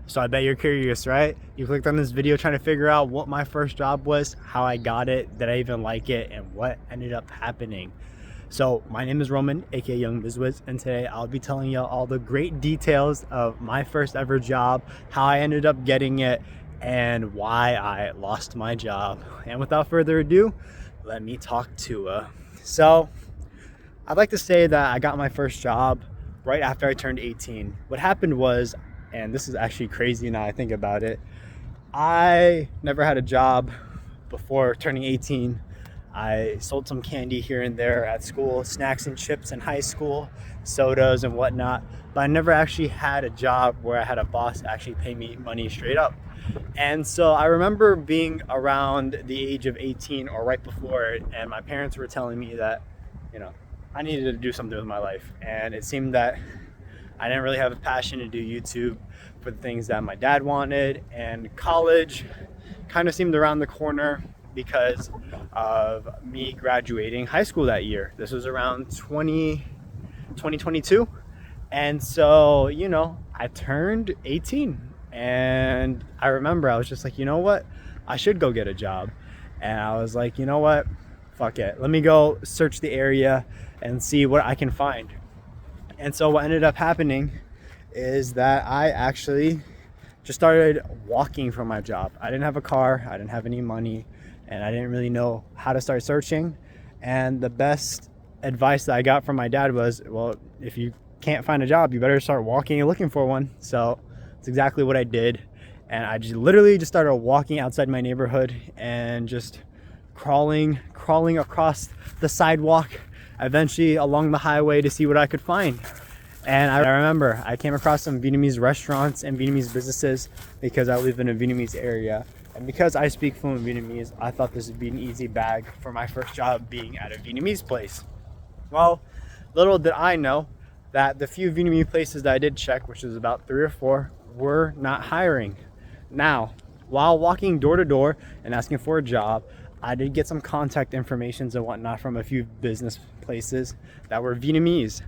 So I bet you're curious, right? You clicked on this video trying to figure out what my first job was, how I got it, did I even like it, and what ended up happening. So my name is Roman, aka YoungBizWhiz, and today I'll be telling you all the great details of my first ever job, how I ended up getting it, and why I lost my job. And without further ado, let me talk to So I'd like to say that I got my first job right after I turned 18. What happened was, and this is actually crazy now I think about it, I never had a job before turning 18. I sold some candy here and there at school, snacks and chips in high school, sodas and whatnot, but I never actually had a job where I had a boss actually pay me money straight up. And so I remember being around the age of 18 or right before it, and my parents were telling me that, I needed to do something with my life. And it seemed that I didn't really have a passion to do YouTube for the things that my dad wanted, and college kind of seemed around the corner because of me graduating high school that year. This was around 2022. And so, I turned 18, and I remember I was just like, you know what? I should go get a job. And I was like, you know what? Fuck it. Let me go search the area and see what I can find. And so what ended up happening is that I actually just started walking for my job. I didn't have a car, I didn't have any money, and I didn't really know how to start searching. And the best advice that I got from my dad was, well, if you can't find a job, you better start walking and looking for one. So it's exactly what I did. And I just literally just started walking outside my neighborhood and just crawling across the sidewalk, eventually along the highway to see what I could find. And I remember I came across some Vietnamese restaurants and Vietnamese businesses because I live in a Vietnamese area. And because I speak fluent Vietnamese, I thought this would be an easy bag for my first job being at a Vietnamese place. Well, little did I know that the few Vietnamese places that I did check, which was about 3 or 4, were not hiring. Now, while walking door to door and asking for a job, I did get some contact information and whatnot from a few business places that were Vietnamese.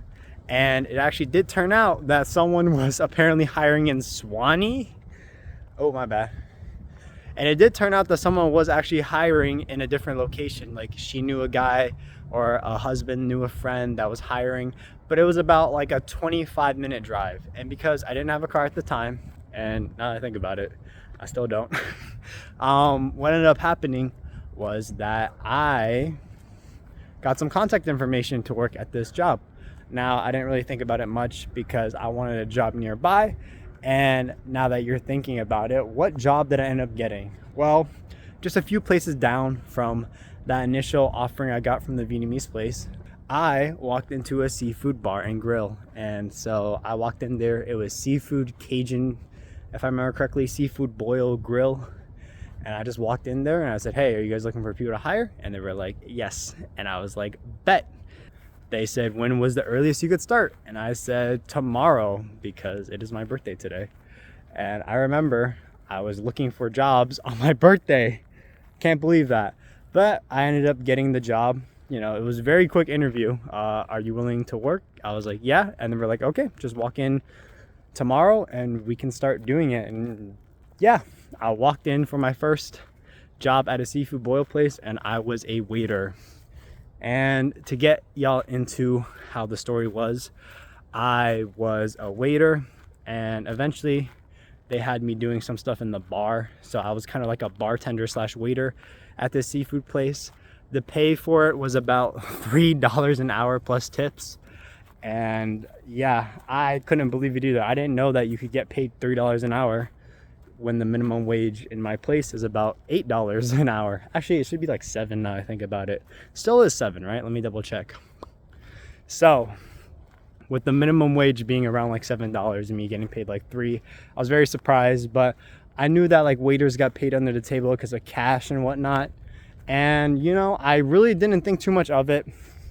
And it actually did turn out that someone was apparently hiring in Swanee. Oh, my bad. And it did turn out that someone was actually hiring in a different location. Like, she knew a guy, or a husband knew a friend that was hiring, but it was about like a 25-minute drive. And because I didn't have a car at the time, and now that I think about it, I still don't, what ended up happening was that I got some contact information to work at this job. Now, I didn't really think about it much because I wanted a job nearby. And now that you're thinking about it, what job did I end up getting? Well, just a few places down from that initial offering I got from the Vietnamese place, I walked into a seafood bar and grill. And so I walked in there. It was Seafood Cajun, if I remember correctly, Seafood Boil Grill. And I just walked in there and I said, hey, are you guys looking for people to hire? And they were like, yes. And I was like, bet. They said, when was the earliest you could start? And I said, tomorrow, because it is my birthday today. And I remember I was looking for jobs on my birthday. Can't believe that. But I ended up getting the job. It was a very quick interview. Are you willing to work? I was like, yeah. And they were like, okay, just walk in tomorrow and we can start doing it. And yeah, I walked in for my first job at a seafood boil place, and I was a waiter. And to get y'all into how the story was, I was a waiter, and eventually they had me doing some stuff in the bar. So I was kind of like a bartender slash waiter at this seafood place. The pay for it was about $3 an hour plus tips. And yeah, I couldn't believe it either. I didn't know that you could get paid $3 an hour when the minimum wage in my place is about $8 an hour. Actually, it should be like 7 now I think about it. Still is 7, right? Let me double check. So with the minimum wage being around like $7 and me getting paid like 3, I was very surprised. But I knew that like waiters got paid under the table because of cash and whatnot. And I really didn't think too much of it.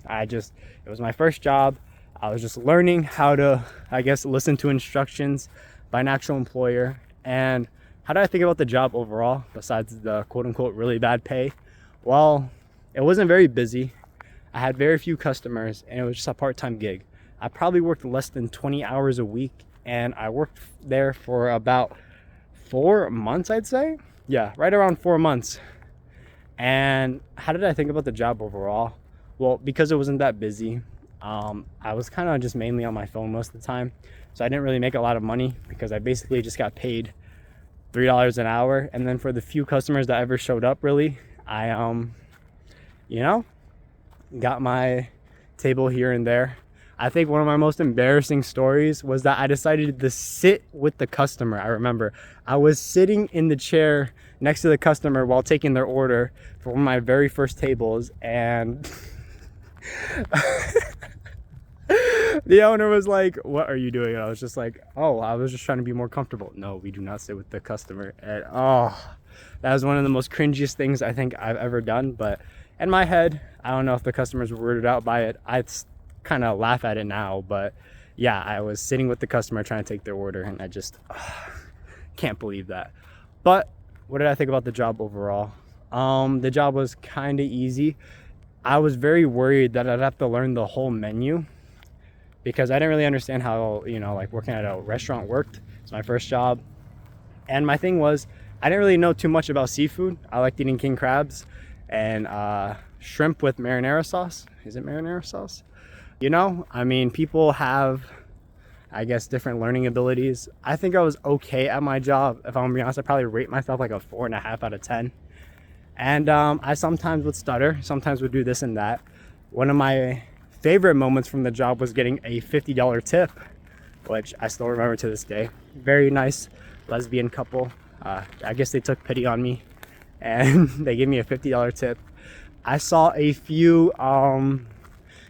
It was my first job. I was just learning how to, I guess, listen to instructions by an actual employer. And how did I think about the job overall, besides the quote-unquote really bad pay? Well, it wasn't very busy. I had very few customers, and it was just a part-time gig. I probably worked less than 20 hours a week, and I worked there for about 4 months, I'd say. Yeah, right around 4 months. And how did I think about the job overall? Well, because it wasn't that busy, I was kind of just mainly on my phone most of the time. So I didn't really make a lot of money because I basically just got paid $3 an hour. And then for the few customers that ever showed up, really, I, you know, got my table here and there. I think one of my most embarrassing stories was that I decided to sit with the customer. I remember I was sitting in the chair next to the customer while taking their order for one of my very first tables, and the owner was like, "What are you doing?" And I was just like, "Oh, I was just trying to be more comfortable." No, we do not sit with the customer. And that was one of the most cringiest things I think I've ever done. But in my head, I don't know if the customers were weirded out by it. I kind of laugh at it now, but yeah, I was sitting with the customer trying to take their order, and I just can't believe that. But what did I think about the job overall? The job was kind of easy. I was very worried that I'd have to learn the whole menu because I didn't really understand how, like working at a restaurant worked. It's my first job. And my thing was, I didn't really know too much about seafood. I liked eating king crabs and shrimp with marinara sauce. Is it marinara sauce? I mean, people have, I guess, different learning abilities. I think I was okay at my job. If I'm gonna be honest, I probably rate myself like a 4.5 out of 10. And I sometimes would stutter, sometimes would do this and that. One of my favorite moments from the job was getting a $50 tip, which I still remember to this day. Very nice lesbian couple. I guess they took pity on me and they gave me a $50 tip. I saw a few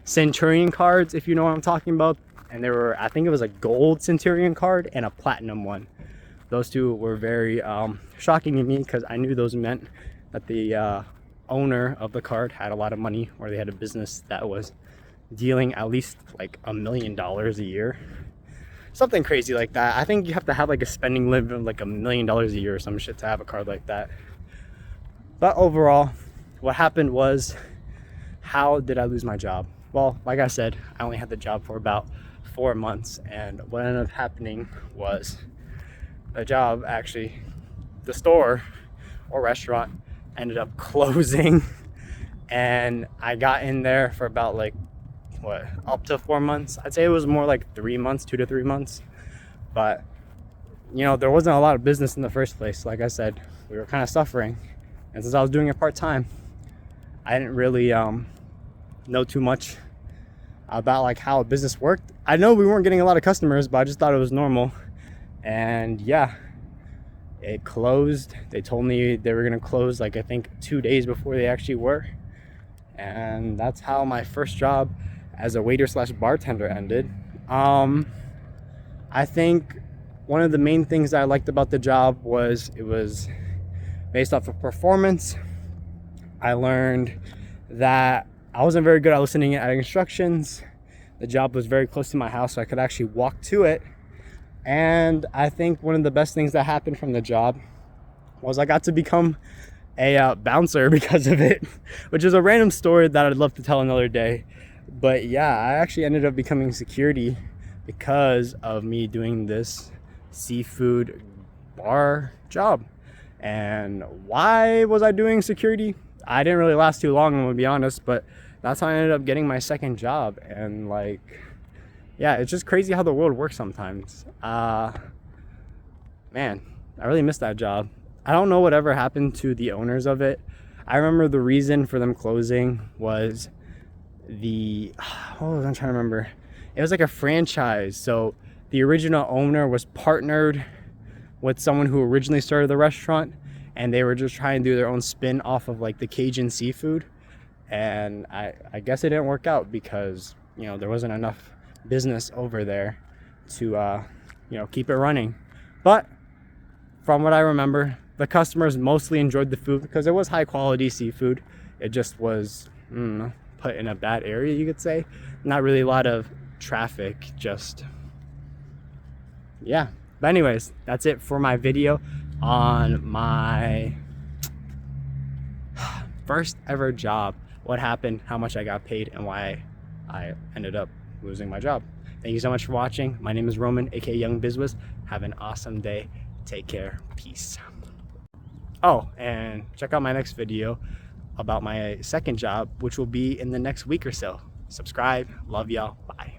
Centurion cards, if you know what I'm talking about, and there were, I think it was a gold Centurion card and a platinum one. Those two were very shocking to me because I knew those meant that the owner of the card had a lot of money, or they had a business that was dealing at least like $1 million a year, something crazy like that. I think you have to have like a spending limit of like $1 million a year or some shit to have a card like that. But overall, what happened was, how did I lose my job? Well, like I said, I only had the job for about 4 months, and what ended up happening was the store or restaurant ended up closing, and I got in there for about up to 4 months. I'd say it was more like 3 months, 2 to 3 months, but there wasn't a lot of business in the first place. Like I said, we were kind of suffering, and since I was doing it part-time, I didn't really know too much about like how a business worked. I know we weren't getting a lot of customers, but I just thought it was normal. And yeah, it closed. They told me they were gonna close like I think 2 days before they actually were. And that's how my first job as a waiter slash bartender ended. I think one of the main things that I liked about the job was it was based off of performance. I learned that I wasn't very good at listening at instructions. The job was very close to my house, so I could actually walk to it. And I think one of the best things that happened from the job was I got to become a bouncer because of it, which is a random story that I'd love to tell another day. But yeah, I actually ended up becoming security because of me doing this seafood bar job. And why was I doing security? I didn't really last too long, I'm gonna be honest, but that's how I ended up getting my second job. And yeah, it's just crazy how the world works sometimes. Man, I really missed that job. I don't know whatever happened to the owners of it. I remember the reason for them closing was I'm trying to remember. It was like a franchise. So the original owner was partnered with someone who originally started the restaurant, and they were just trying to do their own spin off of like the Cajun seafood. And I guess it didn't work out because there wasn't enough business over there to keep it running. But from what I remember, the customers mostly enjoyed the food because it was high quality seafood. It just was put in a bad area, you could say. Not really a lot of traffic, just yeah. But anyways, that's it for my video on my first ever job. What happened, how much I got paid, and why I ended up losing my job. Thank you so much for watching. My name is Roman, aka YoungBizWhiz. Have an awesome day. Take care. Peace. Oh, and check out my next video about my second job, which will be in the next week or so. Subscribe. Love y'all. Bye.